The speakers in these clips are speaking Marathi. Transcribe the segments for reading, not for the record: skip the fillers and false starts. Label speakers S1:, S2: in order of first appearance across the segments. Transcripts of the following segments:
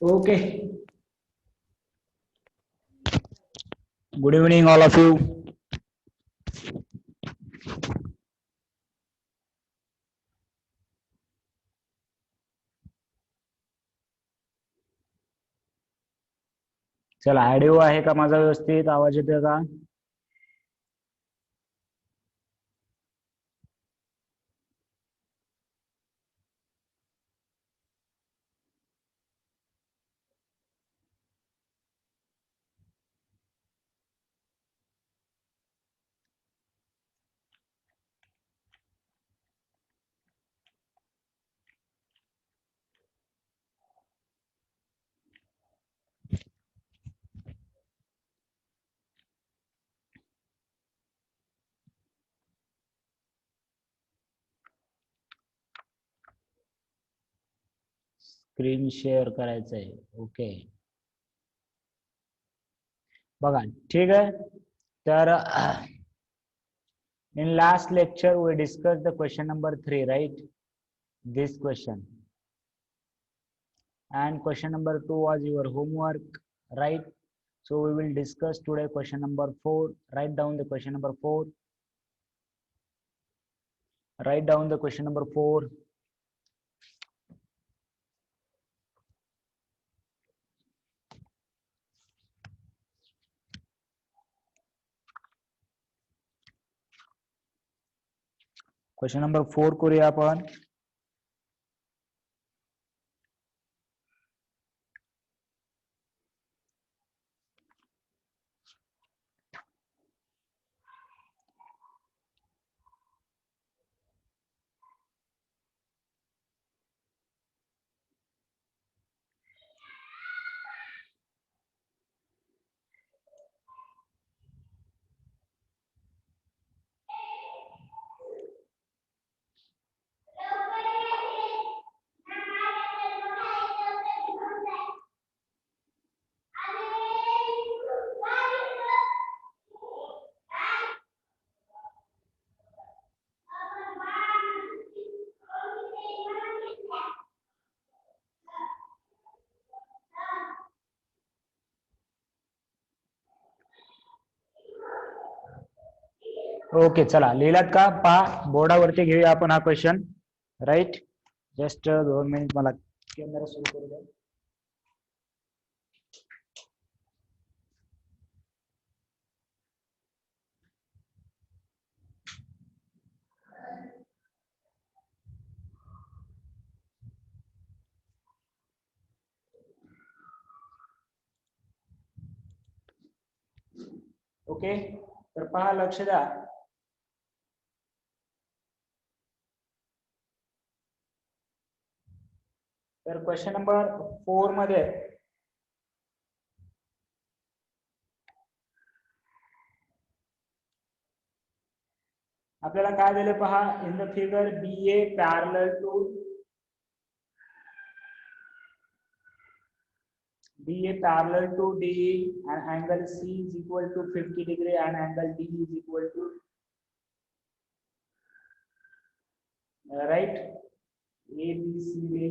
S1: Okay. Good evening, all of you. चला, ऑडिओ आहे का माझा व्यवस्थित? आवाज येतोय का? स्क्रीन शेअर करायचंय. ओके, बघा ठीक आहे. तर in last lecture we discussed the question number 3, right? This question, and question number 2 was your homework, right? So we will discuss today question number 4. Write down the question number 4. Write down the question number 4. Question number 4 करूया आपण. ओके, चला लिहिलात का? पहा, बोर्डावरती घेऊया आपण हा क्वेश्चन, राईट? जस्ट 2 मिनिट, मला कॅमेरा सुरू करू द्या. ओके, तर पहा, लक्ष द्या. तर क्वेश्चन नंबर 4 मध्ये आपल्याला काय दिले पहा. In the figure B A parallel to DE, and angle C is equal to 50 degree, and angle D is equal to right A B C D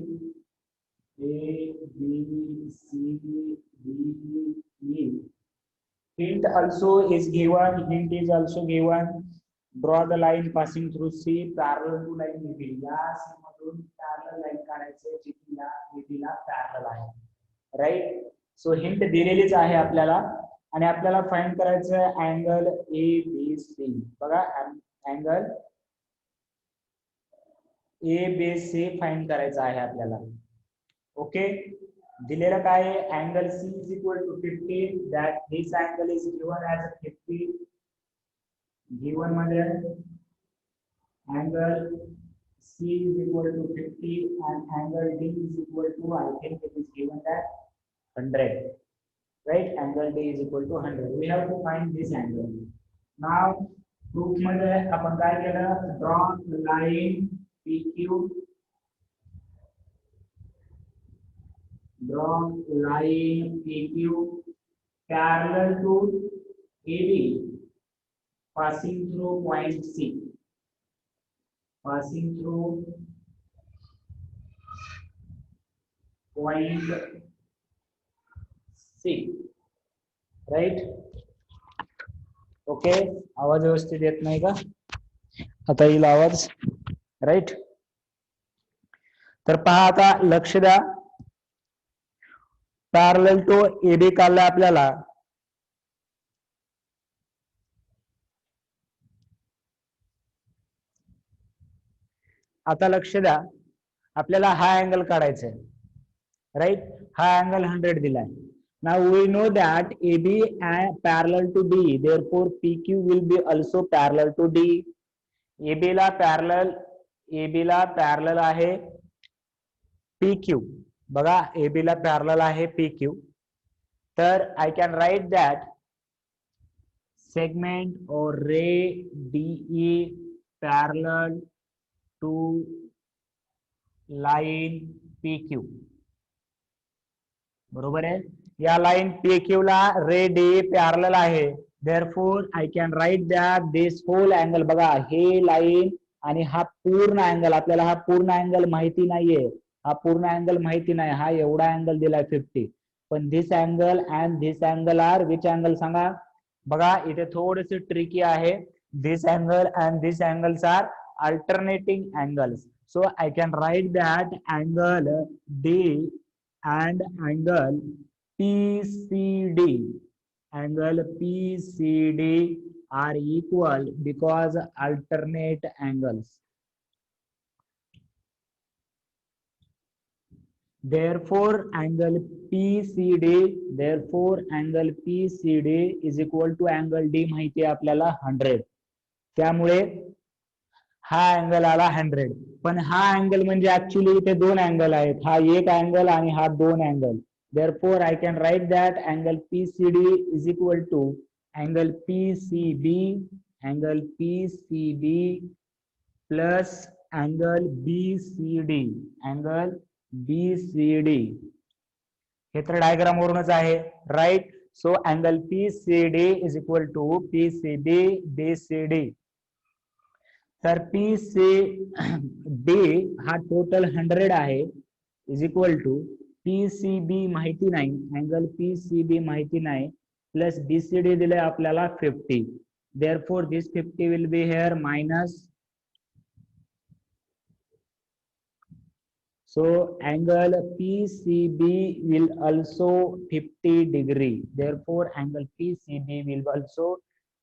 S1: E. Hint also is given. Hint is also given. Draw the line passing through C parallel to line AB. या C मधून parallel line काढायचे जी की या AB ला parallel आहे, राईट? सो हिंट दिलेलीच आहे आपल्याला, आणि आपल्याला फाइंड करायचं आहे अँगल ABC. बघा, अँगल ABC फाइंड करायचा आहे आपल्याला. ओके, दिलेलं काय आहे? Angle C is equal to 50. that this angle is given as a 50. given मध्ये angle C is equal to 50 and angle D is equal to, I think it is given that 100, right? Angle D is equal to 100. We have to find this angle. Now proof मध्ये आपण काय केलं? draw line PQ, draw line PQ parallel to AB passing through point C. Passing through point C. Right. Okay. आवाज व्यवस्थित येत नाही का? आता येईल आवाज. राईट. तर पहा आता लक्ष द्या. पॅरलल टू एबी काढला आपल्याला. आता लक्ष द्या, आपल्याला हा अँगल काढायचा आहे. राईट. हा अँगल 100 दिलाय. Now we know that AB parallel to D, therefore PQ will be also parallel to D. AB ला पॅरलल आहे PQ. बघा, AB ला पॅरलल आहे PQ. तर I can write that segment or ray DE parallel to line PQ. बरोबर आहे. या लाईन PQ ला रे DE पॅरलल आहे. Therefore I can write that this whole angle. बघा, हे लाईन आणि हा पूर्ण अँगल, आपल्याला हा पूर्ण अँगल माहिती नाहीये. हा पूर्ण अँगल माहिती नाही. हा एवढा अँगल दिलाय 50. पण this angle and this angle are which angle सांगा. बघा, इथे थोडस ट्रिकी आहे. This angle and this angles are alternating angles. So I can write that angle D and angle PCD. Angle PCD are equal because alternate angles. Therefore angle PCD is equal to angle D माहिती आहे आपल्याला 100. त्यामुळे हा अँगल आला 100. पण हा अँगल म्हणजे ऍक्च्युली इथे दोन अँगल आहेत. हा एक अँगल आणि हा दोन angle. Therefore I can write that angle PCD is equal to angle PCB plus angle BCD. Angle BCD. हे तर डायग्राम वरूनच आहे. Right. So angle PCD is equal to PCB BCD. तर PCD हा टोटल 100 आहे इज इक्वल टू PCB माहिती नाही, अँगल PCB माहिती नाही, प्लस BCD दिले आपल्याला 50. Therefore this 50 will be here minus. So angle PCB will also 50 degree. Therefore angle PCB will also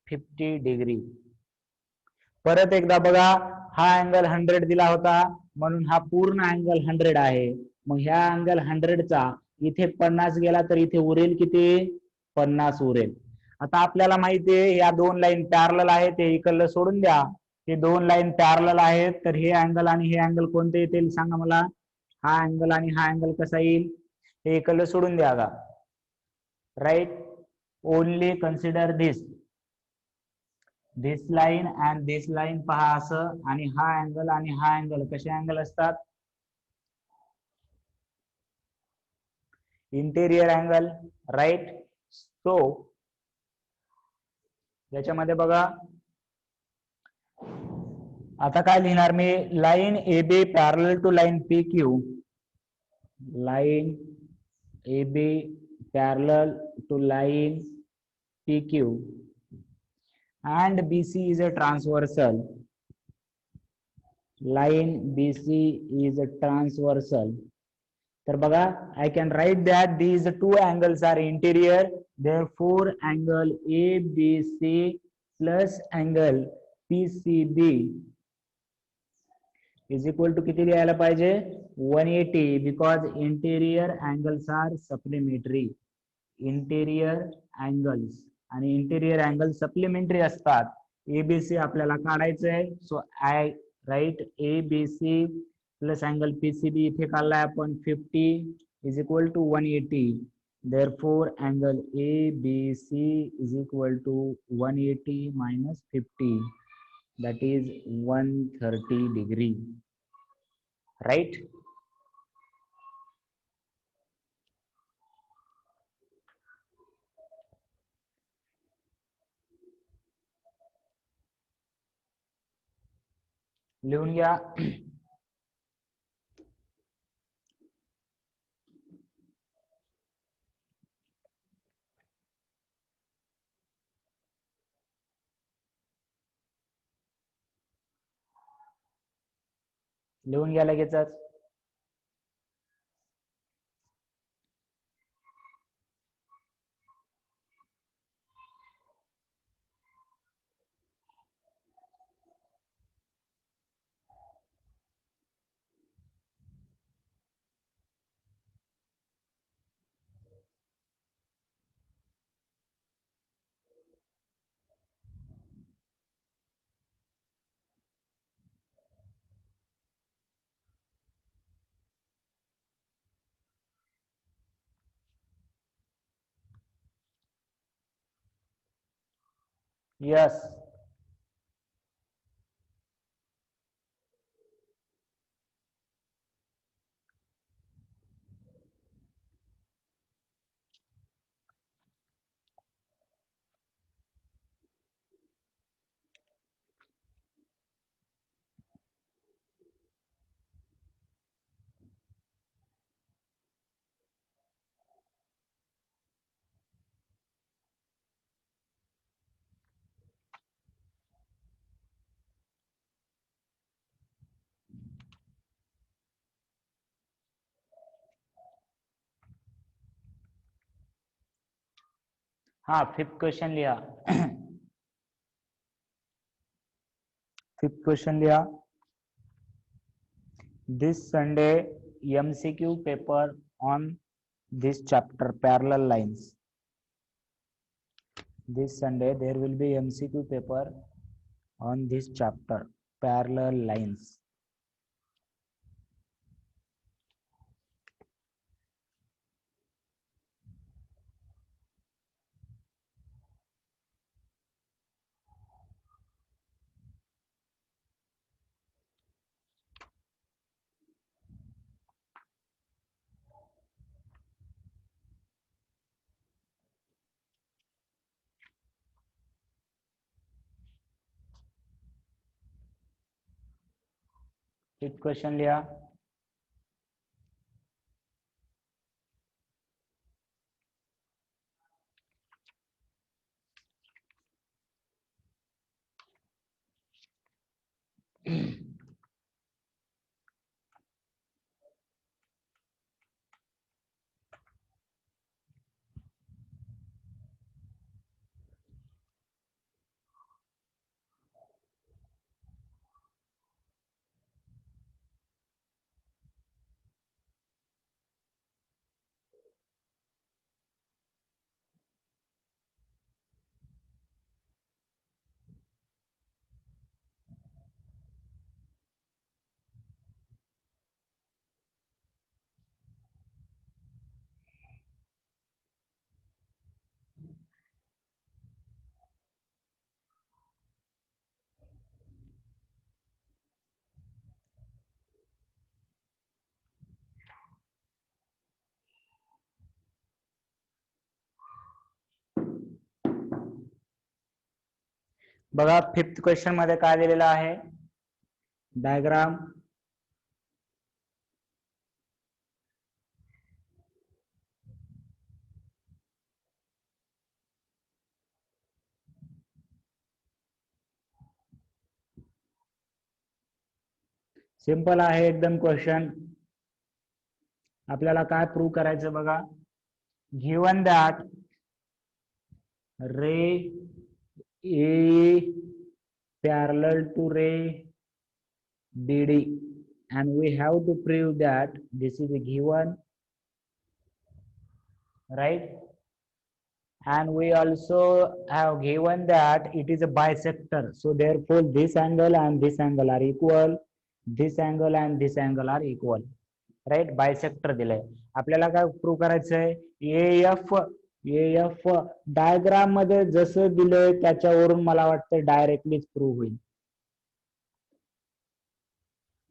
S1: 50 degree. परत एकदा बघा, हा अँगल 100 दिला होता म्हणून हा पूर्ण अँगल 100 आहे. मग ह्या अँगल 100 चा इथे 50 गेला तर इथे उरेल किती? 50 उरेल. आता आपल्याला माहिती आहे या दोन लाईन पॅरलल आहेत. ते इकडलं सोडून द्या. हे दोन लाईन पॅरलल आहेत. तर हे अँगल आणि हे अँगल कोणते येतील सांगा मला. हा अँगल आणि हा अँगल कसा येईल? हे इकडलं सोडून द्या का. Right. Only consider this line and this line. पहा असं, आणि हा अँगल आणि हा अँगल कसे अँगल असतात? Interior angle. राईट. सो याच्यामध्ये बघा, आता काय लिहिणार मी? Line AB parallel to line PQ. Line AB parallel to line PQ and BC is a transversal. Line BC is a transversal. तर बघा, I can write that these two angles are interior. Therefore angle ABC plus angle PCB is equal to किती लिहायला पाहिजे? 180, because interior angles are supplementary. Interior angles आणि इंटेरियर अँगल सप्लिमेंटरी असतात. ABC आपल्याला काढायचं आहे. So I write ABC plus angle PCB इथे काढलाय आपण 50 is equal to 180. Therefore angle ABC is equal to 180 minus 50, that is 130 degree. Right. लिहून घ्या. लिहून घ्या लगेचच. यस. हाँ, 5th क्वेश्चन लिहा. 5th क्वेश्चन लिहा. This Sunday MCQ paper on this chapter parallel lines. This Sunday there will be MCQ paper on this chapter parallel lines. Fifth question लिया. बघा, 5th क्वेश्चन मध्ये काय दिलेलं आहे. डायग्राम. सिंपल आहे एकदम क्वेश्चन. आपल्याला काय प्रूव्ह करायचं बघा. Given that ray A parallel to ray BD, and we have to prove that this is given, right? And we also have given that it is a bisector, so therefore this angle and this angle are equal, this angle and this angle are equal, right? Bisector दिलंय. आपल्याला काय प्रूव्ह करायचंय. AF डायग्राम मध्ये जसं दिलंय त्याच्यावरून मला वाटतं डायरेक्टलीच प्रूव्ह होईल.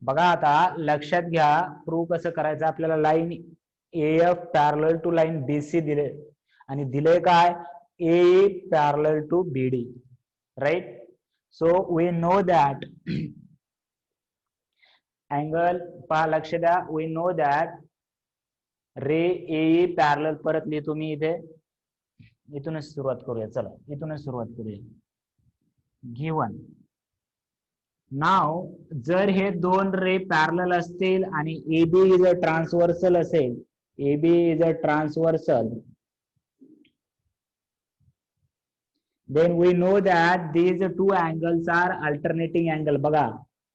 S1: बघा, आता लक्षात घ्या प्रूव्ह कसं करायचं. आपल्याला line AF parallel to line BC दिले आणि दिले काय AE parallel to BD, right? So we know that angle, पहा लक्ष द्या, we know that ray AE parallel, परत लिहितो मी इथे, इथूनच सुरुवात करूया. चला इथूनच सुरुवात करूया. गिवन नाव जर हे दोन रे पॅरलल असतील आणि AB इज अ ट्रान्सव्हर्सल असेल, AB is a transversal, then we know that these two angles are alternating angle. बघा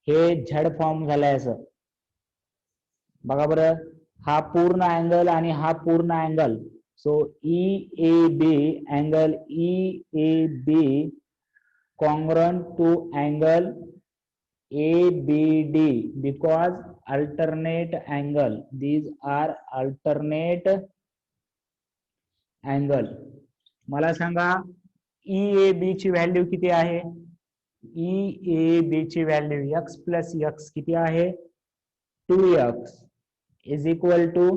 S1: हे झड फॉर्म झालाय असं, बघा बरं, हा पूर्ण अँगल आणि हा पूर्ण angle. So EAB angle EAB congruent to angle ABD because alternate angle. These are alternate angle. मला सांगा EAB ची व्हॅल्यू किती आहे? EAB ची व्हॅल्यू x प्लस x किती आहे? 2x is equal to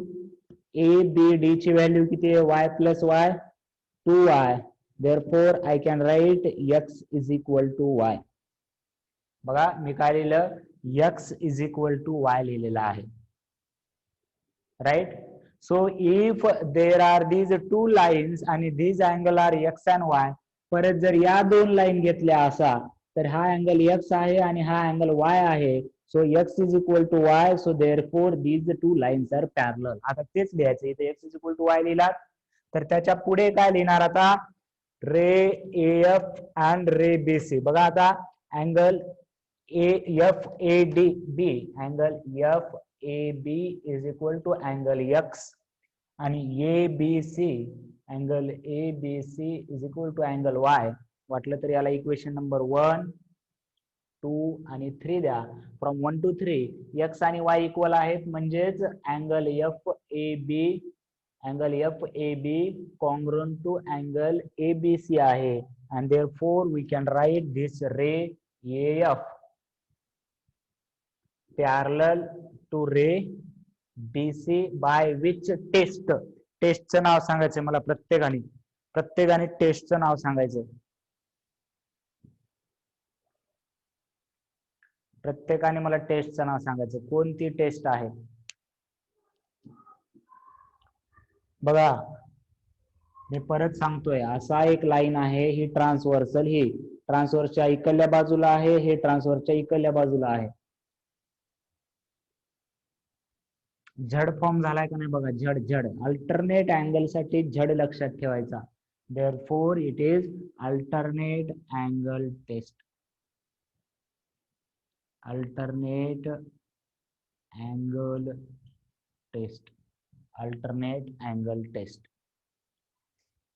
S1: ABD ची व्हॅल्यू किती आहे? y plus y 2y. Therefore I can write x is equal to y. बघा मी काय लिहिलं? x is equal to y लिहिलेलं आहे. Right. So if there are these two lines आणि these angle are x and y, परत जर या दोन लाईन घेतल्या असा तर हा अँगल x आहे आणि हा अँगल y आहे. So x is equal to y. So therefore these two lines are parallel. आता तेच लिहायचं इथे x is equal to y लिहिलात तर त्याच्या पुढे काय लिहिणार आता? रे AF and रे BC. बघा आता angle FADB angle FAB is equal to angle x आणि ABC angle ABC is equal to angle y. वाटलं तर याला इक्वेशन नंबर 1, 2 आणि 3 द्या. फ्रॉम 1 to 3 x आणि y इक्वल आहेत म्हणजेच angle FAB congruent to angle ABC आहे. and therefore we can write this ray AF parallel to ray BC by which test. टेस्टचं नाव सांगायचं मला प्रत्येकाने टेस्टचं नाव सांगायचं. प्रत्येकाने मला टेस्टचं नाव सांगायचं. कोणती टेस्ट आहे? बघा मी परत सांगतोय, असा एक लाईन आहे, ही ट्रान्सव्हर्सल, ही ट्रान्सव्हर्सच्या इकडल्या बाजूला आहे, हे ट्रान्सव्हर्सच्या इकडल्या बाजूला आहे. झड फॉर्म झालाय का नाही बघा? झड अल्टरनेट अँगल साठी झड लक्षात ठेवायचा. Therefore it is alternate angle test. Alternate angle test. Alternate angle test.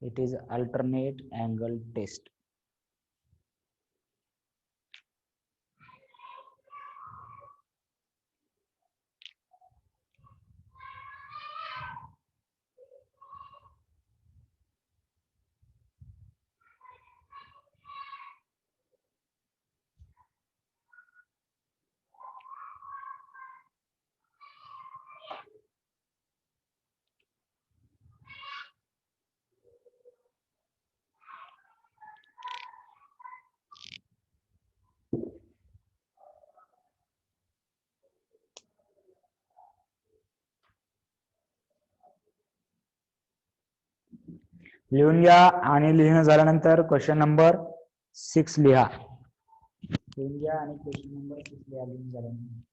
S1: It is alternate angle test. लिहून घ्या आणि लिहिणं झाल्यानंतर क्वेश्चन नंबर 6 लिहा. लिहून घ्या आणि क्वेश्चन नंबर 6 लिहा लिहून झाल्यानंतर.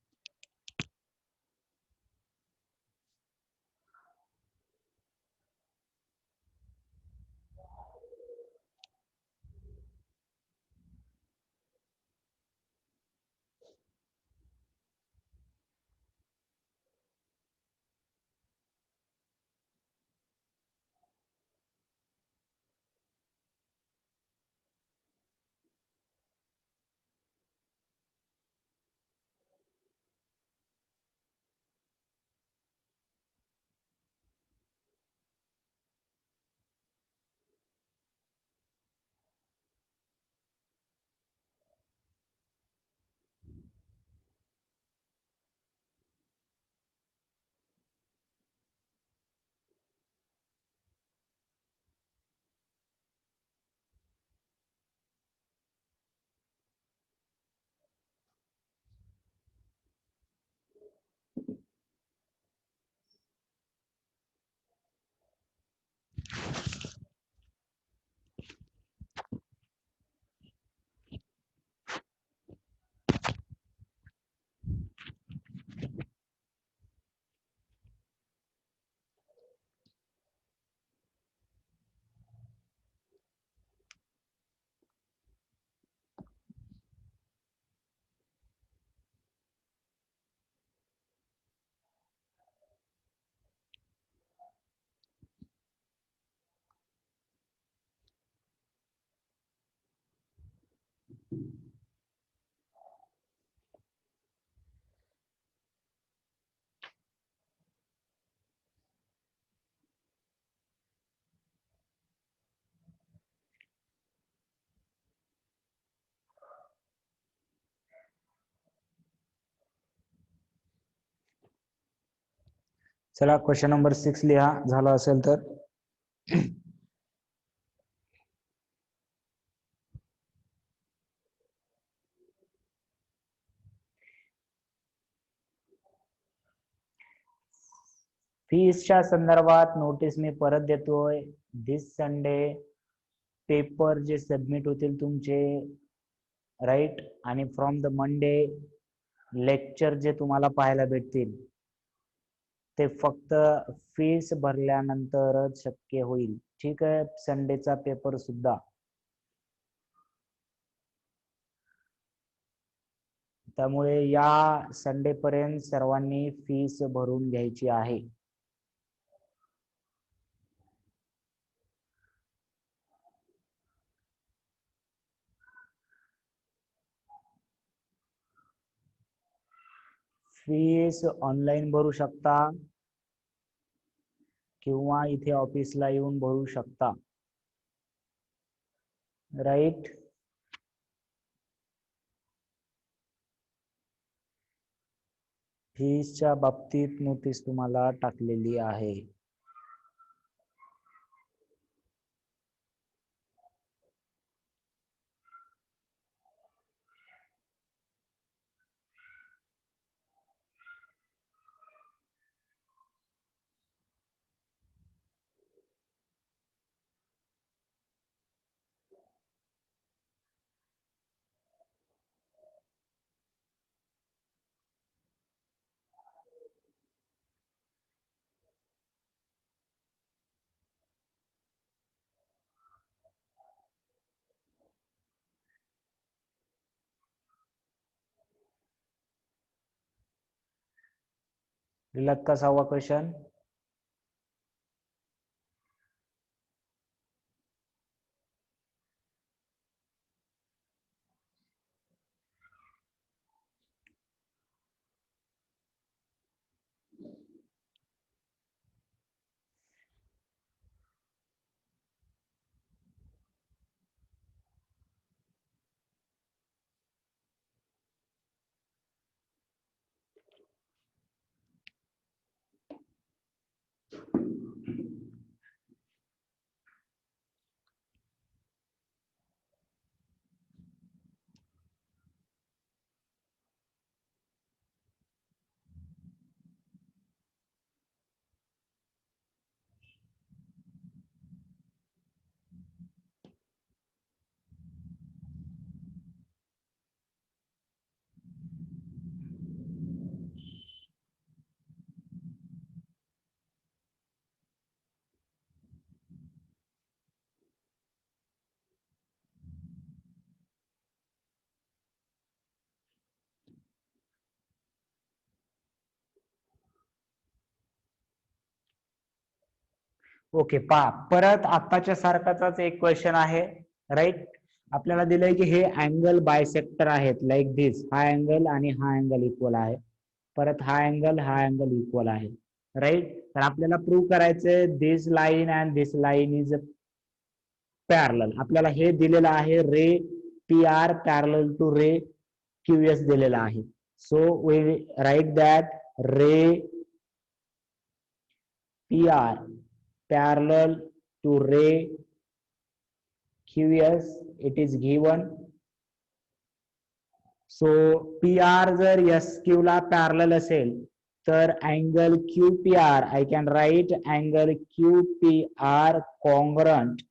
S1: चला क्वेश्चन नंबर 6 लिहा झाला असेल तर. फीसच्या संदर्भात नोटीस मी परत देतोय. दिस संडे पेपर जे सबमिट होतील तुमचे, राईट, आणि फ्रॉम द मंडे लेक्चर जे तुम्हाला पाहायला भेटतील ते फक्त फीस भरल्यानंतरच शक्य होईल. ठीक आहे, संडेचा पेपर सुद्धा. त्यामुळे या संडे पर्यंत सर्वांनी फीस भरून घ्यायची आहे. फीस ऑनलाईन भरू शकता किंवा इथे ऑफिसला येऊन भरू शकता, राईट. फीसच्या बाबतीत नोटीस तुम्हाला टाकलेली आहे. लिहिलात का 6वा क्वेश्चन? ओके, पहा परत आताच्या सारखाच एक क्वेश्चन आहे, राईट. आपल्याला दिलंय की हे अँगल बायसेक्टर आहेत, लाईक दिस. हा अँगल आणि हा अँगल इक्वल आहे, परत हा अँगल इक्वल आहे, राईट. तर आपल्याला प्रूव्ह करायचंय this line and this line is parallel. आपल्याला हे दिलेलं आहे, ray P R parallel to ray Q S दिलेला आहे. So we write that ray P R parallel to ray QS, it is given. So PR जर SQ ला पॅरलल असेल तर angle QPR, I can write angle QPR congruent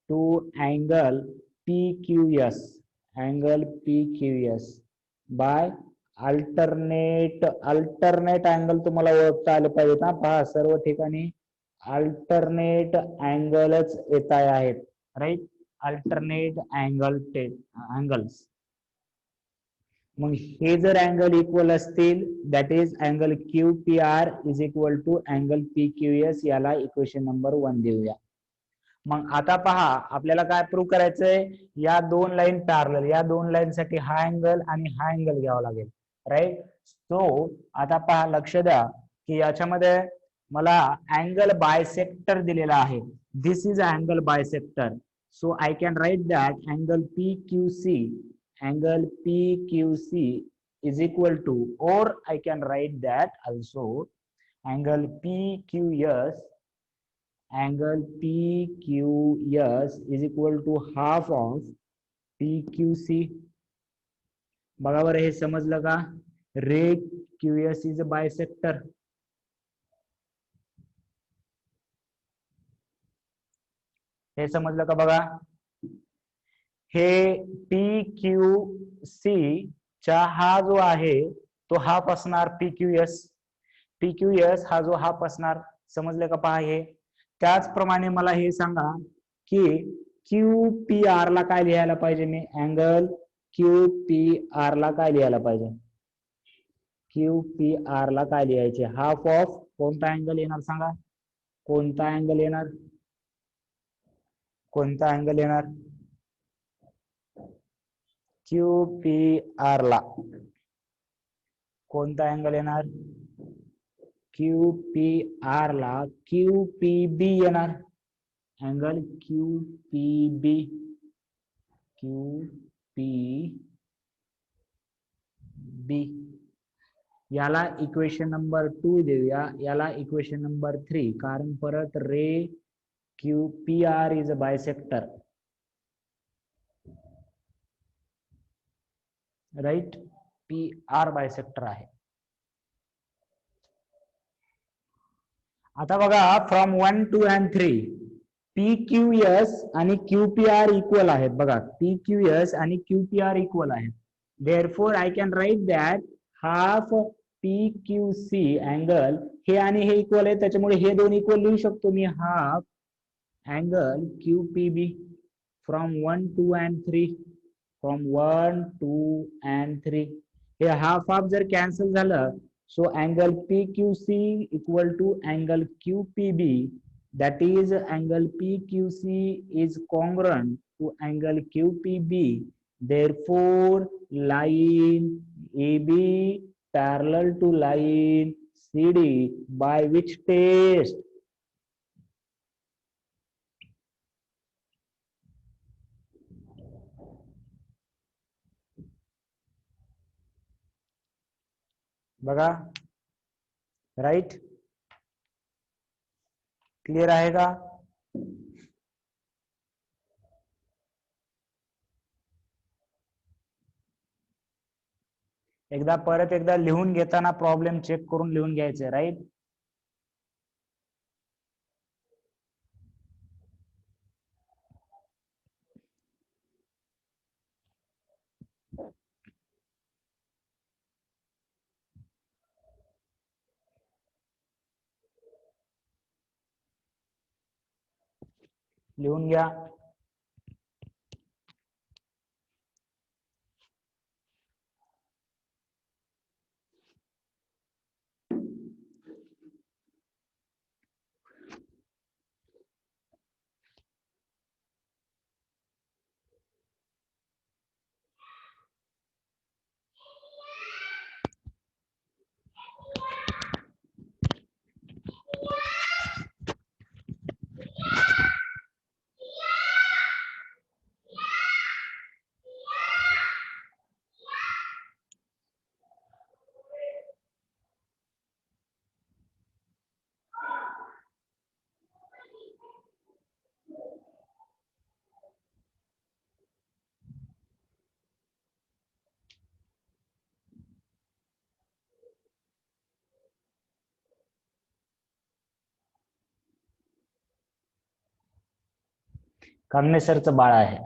S1: to angle PQS, angle PQS by alternate angle तुम्हाला ओळखता आले पाहिजेत ना. पहा सर्व ठिकाणी अल्टरनेट अँगलच येत आहेत, राईट. Alternate angles. मग हे जर अँगल इक्वल असतील, that is angle QPR is equal to angle PQS. याला इक्वेशन नंबर 1 देऊया. मग आता पहा आपल्याला काय प्रूव्ह करायचंय, या दोन लाईन पॅरलल, या दोन लाईन साठी हा अँगल आणि हा अँगल घ्यावा लागेल, राईट. सो आता पहा, लक्ष द्या की याच्यामध्ये मला अँगल बायसेक्टर दिलेला आहे. This is angle bisector. So I can write that angle PQC, angle PQC is equal to, or I can write that also, angle PQS, angle PQS is equal to half of PQC. बघा बरं, हे समजलं का? रे QS is a bisector. हे समजलं का? बघा, हे PQC चा हा जो आहे तो हाफ असणार PQS. PQS हा जो हाफ असणार, समजलं का? पहा, हे त्याचप्रमाणे मला हे सांगा की QPR ला काय लिहायला पाहिजे मी? अँगल QPR ला काय लिहायला पाहिजे? QPR ला काय लिहायचे? हाफ ऑफ कोणता अँगल येणार सांगा? कोणता अँगल येणार? कोणता अँगल येणार QPR ला? कोणता अँगल येणार QPR ला? QPB येणार. Angle QPB, QPB. याला इक्वेशन नंबर 2 देऊया, याला इक्वेशन नंबर 3, कारण परत ray QPR is a bisector, right. PR bisector आहे. आता बघा, फ्रॉम 1, 2 and 3 PQS आणि QPR इक्वल आहेत. बघा, PQS आणि QPR इक्वल आहेत. Therefore I can write that half PQC angle, हे आणि हे इक्वल आहे त्याच्यामुळे हे दोन इक्वल लिहू शकतो मी. Half angle QPB from 1, 2 and 3, from 1, 2 and 3. हे हाफ हाफ जर कॅन्सल झालं, so angle PQC equal to angle QPB, that is angle PQC is congruent to angle QPB, therefore line AB parallel to line CD by which test? बघा, राईट. क्लिअर आहे का? परत एकदा लिहून घेताना प्रॉब्लेम चेक करून लिहून घ्यायचे, राईट. लिहून घ्या. कामने सरचं बाळ आहे.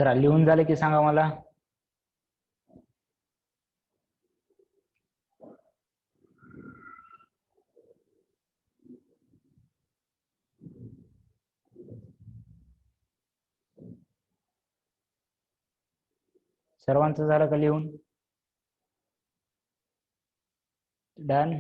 S1: चला लिहून झालं की सांगा मला. सर्वांचं झालं का लिहून? डन.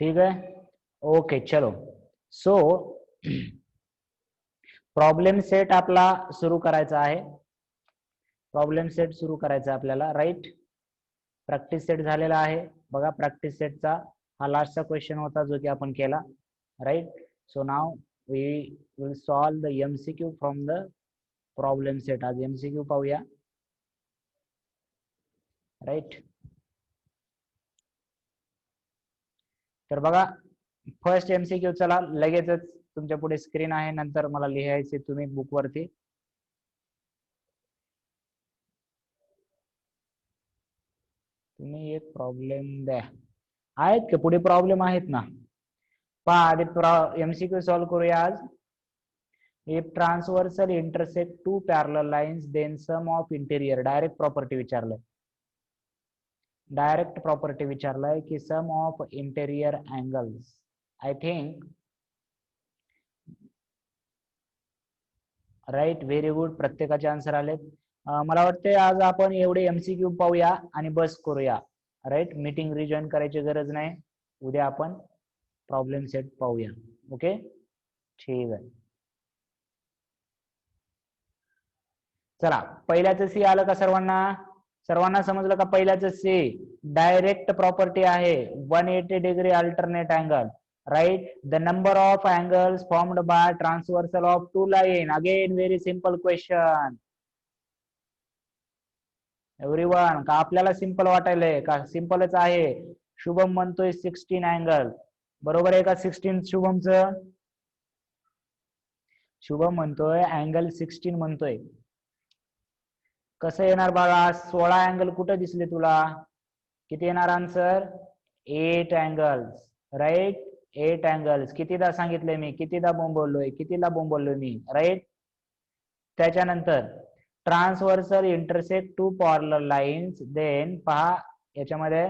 S1: ठीक है, ओके चलो. सो प्रॉब्लेम सेट आपला सुरू करायचा आहे. प्रॉब्लेम सेट सुरू करायचा आपल्याला, राईट. प्रॅक्टिस सेट झालेला आहे बघा. प्रॅक्टिस सेटचा हा लास्टचा क्वेश्चन होता जो की आपण केला, right. So now we will solve the MCQ from the problem set. आज MCQ पाहूया, राईट. तर बघा फर्स्ट MCQ, चला लगेचच तुमच्या पुढे स्क्रीन आहे, नंतर मला लिहायचे तुम्ही बुक वरती. तुम्ही एक प्रॉब्लेम द्या. आहेत का पुढे प्रॉब्लेम आहेत ना? पहा आधी MCQ सॉल्व करूया आज. If transversal intersect two parallel lines then sum of interior. Direct property विचारलंय. डायरेक्ट प्रॉपर्टी विचारलंय की sum of interior angles. I think right, very good. प्रत्येकाचे आन्सर आलेत. मला वाटते आज आपण एवढे MCQ पाहूया आणि बस करूया, राईट. मीटिंग रिजॉईन करायची गरज नाही. उद्या आपण प्रॉब्लेम सेट पाहूया. ओके, ठीक आहे. चला पहिल्याचं सी आलं का सर्वांना? सर्वांना समजलं का? पहिल्याचं सी डायरेक्ट प्रॉपर्टी आहे 180 degree alternate angle, right. The number of angles formed by transversal of two line. Again very simple question everyone. का आपल्याला सिंपल वाटायलंय का? सिंपलच आहे. शुभम म्हणतोय 16 अँगल. बरोबर आहे का 16 शुभमचं? शुभम म्हणतोय अँगल 16 म्हणतोय. कसं येणार बाळा? 16 अँगल कुठं दिसले तुला? किती येणार आन्सर? 8 angles, right. 8 अँगल्स. कितीदा सांगितलंय मी? कितीदा बोंबवलोय? कितीला बोंबवलोय मी, राईट. त्याच्यानंतर transversal intersect two parallel lines then पहा याच्यामध्ये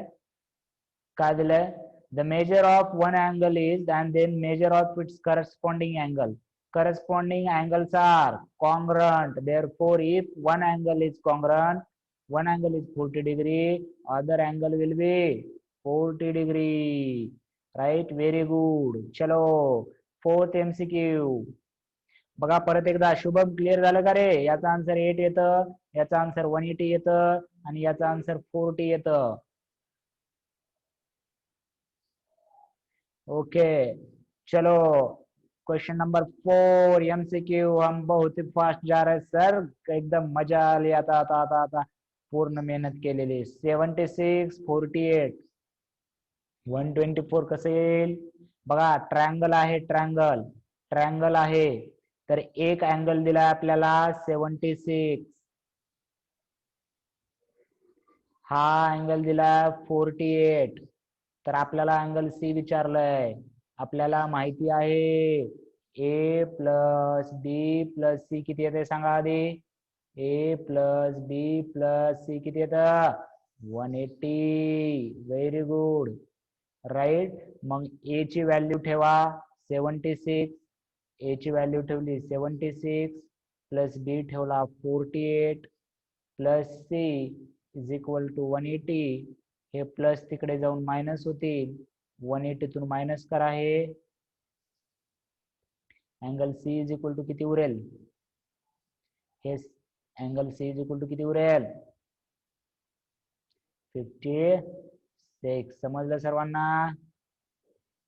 S1: काय दिलंय? The measure of one angle is and then measure of its corresponding angle. Corresponding angles are congruent. Therefore, if one angle is congruent, one angle is 40 degree, other angle will be 40 degree. Right? Very good. चलो फोर्थ MCQ बघा परत एकदा. शुभम क्लिअर झालं का रे? याचा आन्सर 8 येतं, याचा आन्सर 180 येतं आणि याचा आन्सर 40 येतं. ओके चलो क्वेश्चन नंबर 4 MCQ. हम बहुत ही फास्ट जा रहे सर, एकदम मजा आली. आता आता आता आता पूर्ण मेहनत केलेली. 76 48 124 कसं येईल बघा? ट्रायंगल आहे, ट्रायंगल. ट्रायंगल आहे तर एक अँगल दिलाय आपल्याला 76. हा अँगल दिलाय 48. तर आपल्याला अँगल सी विचारलंय. आपल्याला माहिती आहे A plus B plus C किती येते सांगा आधी? A plus B plus C किती येतं? 180. Very good, right. मग A ची व्हॅल्यू ठेवा 76. A ची व्हॅल्यू ठेवली 76 प्लस बी ठेवला 48 plus C is equal to 180. हे प्लस तिकडे जाऊन मायनस होतील. 180 तून मायनस करा. हे angle C is equal to किती उरेल? हे angle C is equal to किती उरेल? 56. समजलं सर्वांना?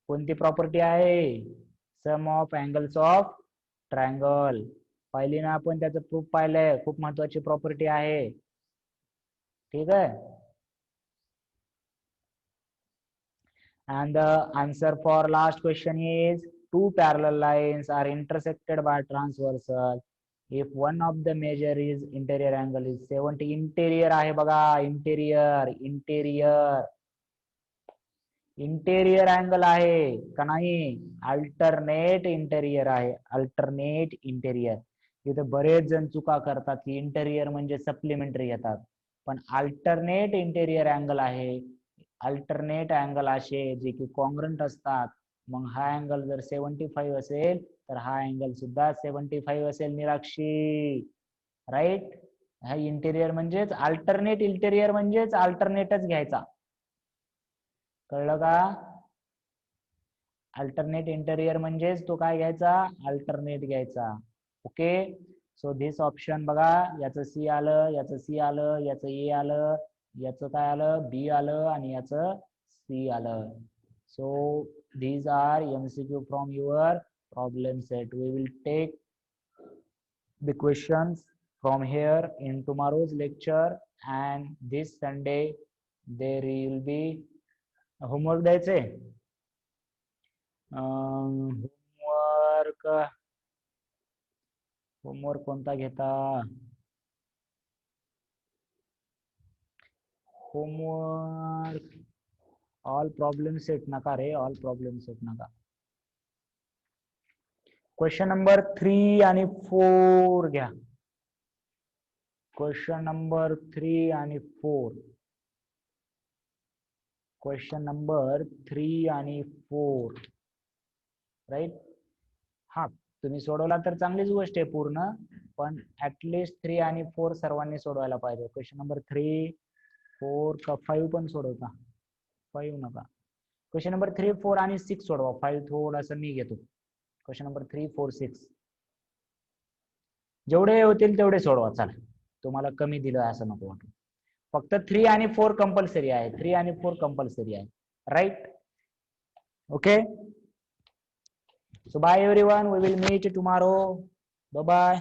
S1: कोणती प्रॉपर्टी आहे? Sum of angles of triangle पाहिली ना आपण, त्याचं प्रूफ पाहिलंय, खूप महत्वाची प्रॉपर्टी आहे. ठीक आहे. And the answer for last question is two parallel lines are intersected by transversal if one of the measure is interior angle is 70. Interior आहे बघा, इंटेरियर इंटेरियर इंटेरियर अँगल आहे का नाही, अल्टरनेट इंटेरियर आहे, अल्टरनेट इंटेरियर. इथे बरेच जण चुका करतात की इंटेरियर म्हणजे सप्लिमेंटरी घेतात, पण अल्टरनेट इंटेरियर अँगल आहे. अल्टरनेट अँगल असे जे की कॉन्ग्रंट असतात. मग हा अँगल जर 75 असेल तर हा अँगल सुद्धा 75 असेल निराक्षी. राईट. हा इंटेरियर म्हणजेच अल्टरनेट इंटेरियर म्हणजेच अल्टरनेटच घ्यायचा. कळलं का? अल्टरनेट इंटेरियर म्हणजेच तो काय घ्यायचा, अल्टरनेट घ्यायचा. ओके. सो धिस ऑप्शन बघा, याचं सी आलं, याचं सी आलं, याचं ए आलं, याचं काय आलं, बी आलं आणि याचं सी आलं. So these are MCQ from your problem set. We will take the questions from here in tomorrow's lecture, and this Sunday there will be homework द्यायचे. होमवर्क कोणता घेता? होमवर्क ऑल प्रॉब्लेम सेट नका रे, ऑल प्रॉब्लेम सेट नका. क्वेश्चन नंबर 3 आणि 4 घ्या. क्वेश्चन नंबर 3 आणि 4. क्वेश्चन नंबर 3 आणि 4. राईट. हा, तुम्ही सोडवला तर चांगलीच गोष्ट आहे पूर्ण, पण ऍटलिस्ट 3 आणि 4 सर्वांनी सोडवायला पाहिजे. क्वेश्चन नंबर 3, 4 का 5 पण सोडवता? 5 नका. क्वेश्चन नंबर 3, 4 आणि 6 सोडवा. 5 थोडासा मी घेतो. क्वेश्चन नंबर 3, 4, 6 जेवढे होतील तेवढे सोडवा. चला, तुम्हाला कमी दिलं असं नको वाटू. फक्त 3 आणि 4 कंपल्सरी आहे. 3 आणि 4 कंपल्सरी आहे. Right. Okay. So bye everyone, we will meet tomorrow. Bye bye.